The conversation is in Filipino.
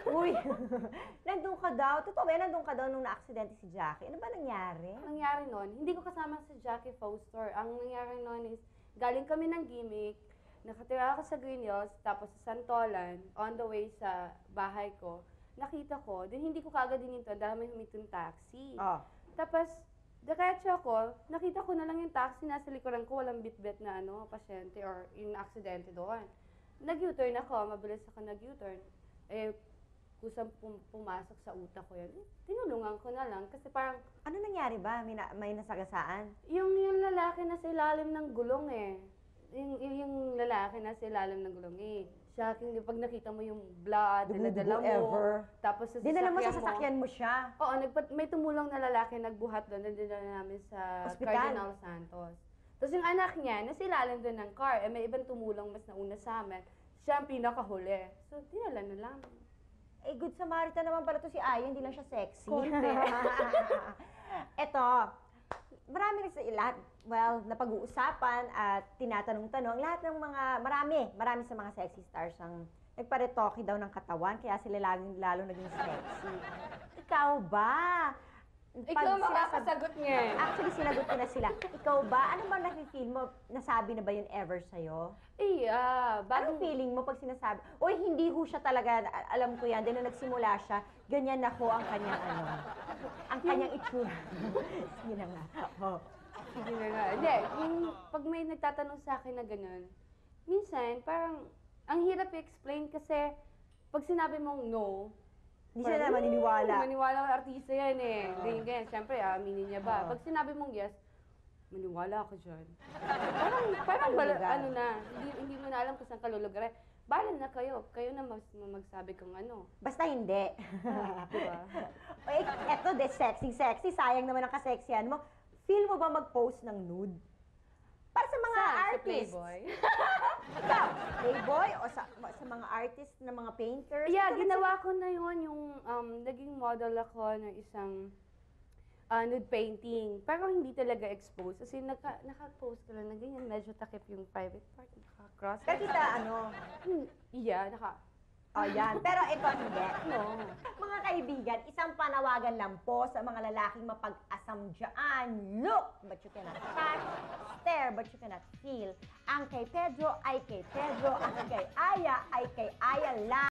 Uy, nandun ka daw. Totoo ba, nandun ka daw nung na-aksidente si Jackie. Ano ba nangyari? Ang nangyari nun, hindi ko kasama si Jackie Foster. Ang nangyari nun is, galing kami ng gimmick, nakatira ako sa Green Hills, tapos sa Santolan, on the way sa bahay ko, nakita ko, din hindi ko kaagad dininto dahil may humitong taxi. Oh. Tapos, diretso ako, nakita ko na lang yung taxi, nasa likuran ko, walang bit-bit na pasyente or yung aksidente doon. Nag-U-turn ako, mabilis ako nag-U-turn. Kusang pumasok sa utak ko yan. Tinulungan ko na lang kasi parang... Ano nangyari ba? May nasagasaan? Yung lalaki na sa ilalim ng gulong Yung lalaki na sa ilalim ng gulong Shocking, pag nakita mo yung blood, dinadala mo. Ever. Tapos sa Dinala mo sa sasakyan mo siya? Oo, may tumulong na lalaki nagbuhat doon, dinala namin sa Hospital? Cardinal Santos. Tapos yung anak niya, nasa ilalim doon ng car, may ibang tumulong mas nauna sa amin. Siya ang pinakahuli. So, dinala na lang. Good Samaritan naman pala to si Aya, hindi lang siya sexy. Konti. Eto, marami rin sa lahat, napag-uusapan at tinatanong-tanong, lahat ng marami sa mga sexy stars ang nagparetoke daw ng katawan, kaya sila lalo naging sexy. Ikaw ba? Ikaw makakasagot niya. Actually, sinagot ko na sila. Ikaw ba? Ano ba nafe-feel mo? Nasabi na ba yun ever sa'yo? Anong feeling mo pag sinasabi? Oy, hindi ho siya talaga, alam ko yan, dahil nung nagsimula siya, ganyan na ho ang kanyang ang kanyang itsura. Sige na nga. Sige na nga. Hindi, pag may nagtatanong sa akin na gano'n, minsan, parang, ang hirap i-explain kasi, pag sinabi mong no, hindi siya na maniniwala. Maniwala ka, artista yan ganyan. Siyempre, aminin niya ba? Pag sinabi mong yes, maniwala ako dyan. Parang hindi mo na alam kung saan ka lulugar. Bahala na kayo. Kayo na magsabi kung ano. Basta hindi. Diba? Eto, sexy. Sayang naman ang kasexihan mo. Feel mo ba mag-post ng nude? Para sa mga artists. Sa Playboy? Ikaw, Playboy o sa mga artists na mga painters? Yeah, ginawa ko na yun. Naging model ako ng isang nude painting. Pero hindi talaga exposed. Kasi naka-post ko lang na ganyan. Medyo takip yung private part. Naka-cross. Pero kita, Yeah, yan. Pero ito, hindi. No. Mga kaibigan, isang panawagan lang po sa mga lalaking mapag-asam dyan. Look, but you cannot touch. Stare, but you cannot feel. Ang kay Pedro ay kay Pedro. Ang kay Aya ay kay Aya lang.